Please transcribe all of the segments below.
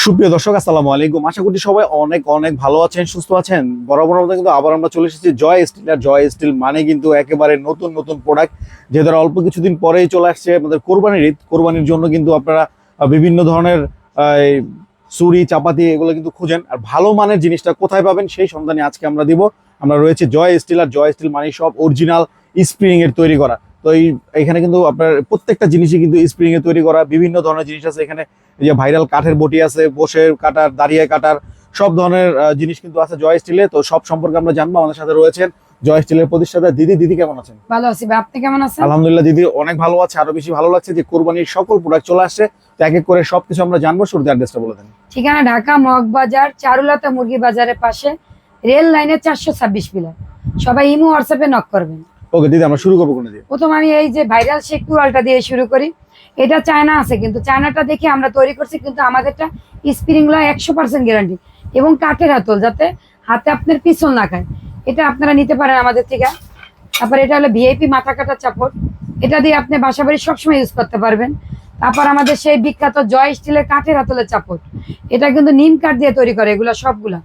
সুপ্রিয় দর্শক, আসসালামু আলাইকুম। আশা করি সবাই অনেক অনেক ভালো আছেন, সুস্থ আছেন। বরাবর মতো কিন্তু আবার আমরা চলে এসেছি জয় স্টিল। আর জয় স্টিল মানে কিন্তু একেবারে নতুন নতুন প্রোডাক্ট, যে ধরো অল্প কিছুদিন পরেই চলে আসছে আমাদের কোরবানির ঈদ। কোরবানির জন্য কিন্তু আপনারা বিভিন্ন ধরনের এই, ছুরি চাপাতি এগুলো কিন্তু খুঁজেন, আর ভালো মানের জিনিসটা কোথায় পাবেন সেই সন্ধানে আজকে আমরা দিব। আমরা রয়েছে জয় স্টিল। আর জয় স্টিল মানে সব অরিজিনাল স্প্রিং এর তৈরি করা। তো এখানে কিন্তু আপনার প্রত্যেকটা জিনিসই কিন্তু স্প্রিং এ তৈরি করা। বিভিন্ন ধরনের জিনিস আছে এখানে, এই যে ভাইরাল কাঠের বটি আছে, বসে কাটার, দাঁড়িয়ে কাটার, সব ধরনের জিনিস কিন্তু আছে জয় স্টিলে। তো সব সম্পর্কে আমরা জানবো। আমাদের সাথে রয়েছেন জয় স্টিলের প্রতিষ্ঠাতা দিদি। দিদি কেমন আছেন? ভালো আছি ভাই, আপনি কেমন আছেন? আলহামদুলিল্লাহ দিদি অনেক ভালো আছে। আরো বেশি ভালো লাগছে যে কোরবানির সকল প্রোডাক্ট চলে আসছে। তো এক এক করে সবকিছু আমরা জানবো। শুরুতে অ্যাড্রেসটা বলে দেন। ঠিকানা ঢাকা মগবাজার চারুলতা মুরগি বাজারের পাশে, রেল লাইনের 426 পিলার। সবাই ইমো হোয়াটসঅ্যাপে নক করবেন। ওকে দিদি, আমরা শুরু করবো কোন দিয়ে? প্রথম আমি এই যে ভাইরাল শেখ কুড়ালটা দিয়ে শুরু করি। এটা চায়না আছে, কিন্তু চায়নাটা দেখে আমরা তৈরি করছি, কিন্তু আমাদেরটা স্প্রিং গুলো 100% গ্যারান্টি এবং কাঠের হাতল, যাতে হাতে আপনার পিছল না খায়। এটা আপনারা নিতে পারেন আমাদের থেকে। তারপর এটা হলো ভিআইপি মাথা কাটার চাপড়। এটা দিয়ে আপনি বাসা বাড়ি সবসময় ইউজ করতে পারবেন। তারপর আমাদের সেই বিখ্যাত জয় স্টিলের কাঠের হাতলের চাপড়। এটা কিন্তু নিম কাঠ দিয়ে তৈরি করে এগুলো সবগুলা।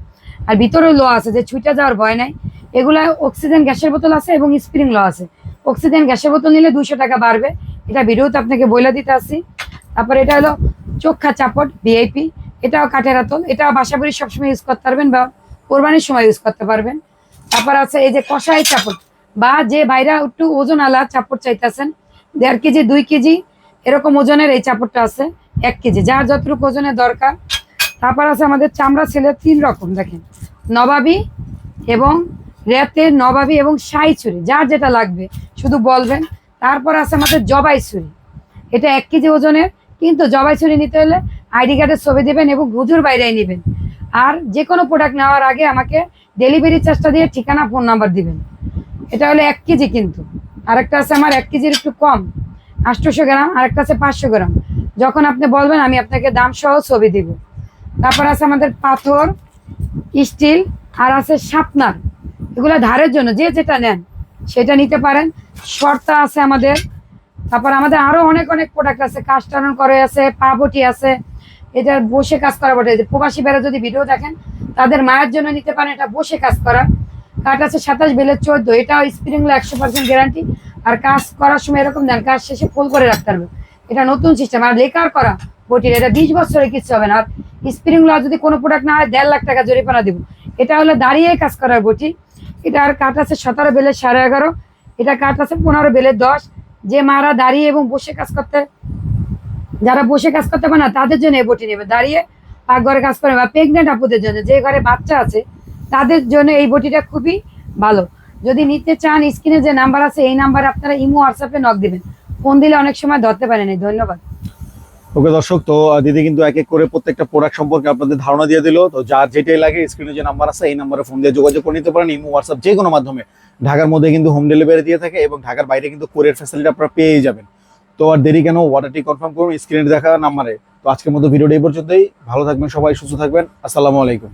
আর ভিতরে লো আছে, যে ছুটে যাওয়ার ভয় নাই। এগুলা অক্সিজেন গ্যাসের বোতল আছে এবং স্প্রিং লো আছে। অক্সিজেন গ্যাসের বোতল নিলে 200 টাকা বাড়বে, এটা ভিডিওতে আপনাকে বলে দিতে আসি। তারপর এটা হলো চোখা চাপড় ভিআইপি। এটাও কাঠের হাতল, এটাও বাসা বাড়ি সবসময় ইউজ করতে পারবেন বা কোরবানির সময় ইউজ করতে পারবেন। তারপর আছে এই যে কষাই চাপড়, বা যে বাইরা একটু ওজন আলা চাপড় চাইতেছেন, 1.5 কেজি 2 কেজি এরকম ওজনের এই চাপড়টা আছে, 1 কেজি, যার যতটুকু ওজনের দরকার। তারপর আছে আমাদের চামড়া ছেলে 3 রকম, দেখেন, নবাবী এবং রেতের, নবাবী এবং শাই ছুরি, যার যেটা লাগবে শুধু বলবেন। তারপর আছে আমাদের জবাই ছুরি, এটা 1 কেজি ওজনের, কিন্তু জবাই ছুরি নিতে হলে আইডি কার্ডের ছবি দেবেন এবং হুজুর বাইরেই নেবেন। আর যে কোনো প্রোডাক্ট নেওয়ার আগে আমাকে ডেলিভারি চার্জটা দিয়ে ঠিকানা ফোন নাম্বার দিবেন। এটা হলো 1 কেজি, কিন্তু আরেকটা আছে আমার 1 কেজির একটু কম, 800 গ্রাম, আরেকটা আছে 500 গ্রাম। যখন আপনি বলবেন আমি আপনাকে দাম সহ ছবি দিব। তারপর আছে আমাদের পাথর, স্টিল, আর আছে শার্পনার। এগুলো ধারের জন্য যে যেটা নেন সেটা নিতে পারেন। শর্তা আছে আমাদের। তারপর আমাদের আরো অনেক অনেক প্রোডাক্ট আছে, কাস্ট আয়রন করে আছে, পা বটি আছে। এটা বসে কাজ করা বটে, প্রবাসী বেড়া যদি ভিডিও দেখেন তাদের মায়ের জন্য নিতে পারেন। এটা বসে কাজ করা, কাঠ আছে 27 বেলের 14। এটাও স্প্রিং 100% গ্যারান্টি। আর কাজ করার সময় এরকম দেন, কাজ শেষে ফুল করে রাখতে পারবে। এটা নতুন সিস্টেম। আর লেকার করা বটির, এটা 20 বছরে কিচ্ছু হবে না। আর স্প্রিং যদি কোনো প্রোডাক্ট না হয় 1.5 লাখ টাকা জরিমানা দিব। এটা হলো দাঁড়িয়ে কাজ করার বটি। এটা আর কাঠ আছে 17 বেলের 11.5। এটা কাঠ আছে 15 বেলের 10। যে মারা দাঁড়িয়ে এবং বসে কাজ করতে, যারা বসে কাজ করতে পারে না তাদের জন্য এই বটি নেবে। দাঁড়িয়ে ঘরে কাজ করে বা প্রেগনেন্ট আপুদের জন্য, যে ঘরে বাচ্চা আছে তাদের জন্য এই বটিটা খুবই ভালো। যদি নিতে চান, স্ক্রিনে যে নাম্বার আছে এই নাম্বারে আপনারা ইমো হোয়াটসঅ্যাপে নক দিবেন। ফোন দিলে অনেক সময় ধরতে পারেনি। ধন্যবাদ। ওকে দর্শক, তো দিদি কিন্তু এক এক করে প্রত্যেকটা প্রোডাক্ট সম্পর্কে আপনাদের ধারণা দিয়ে দিল। তো যার যেটাই লাগে স্ক্রিনে যে নাম্বার আছে এই নাম্বারে ফোন দিয়ে যোগাযোগ করে নিতে পারেন, ইমো হোয়াটসঅ্যাপ যে কোনো মাধ্যমে। ঢাকার মধ্যে কিন্তু হোম ডেলিভারি দিয়ে থাকে এবং ঢাকার বাইরে কিন্তু কুরিয়ার ফ্যাসিলিটি আপনারা পেয়েই যাবেন। তো আর দেরি কেন, অর্ডারটি কনফার্ম করুন স্ক্রিনে দেখা নাম্বারে। তো আজকের মতো ভিডিওটা এই পর্যন্তই। ভালো থাকবেন সবাই, সুস্থ থাকবেন। আসসালামু আলাইকুম।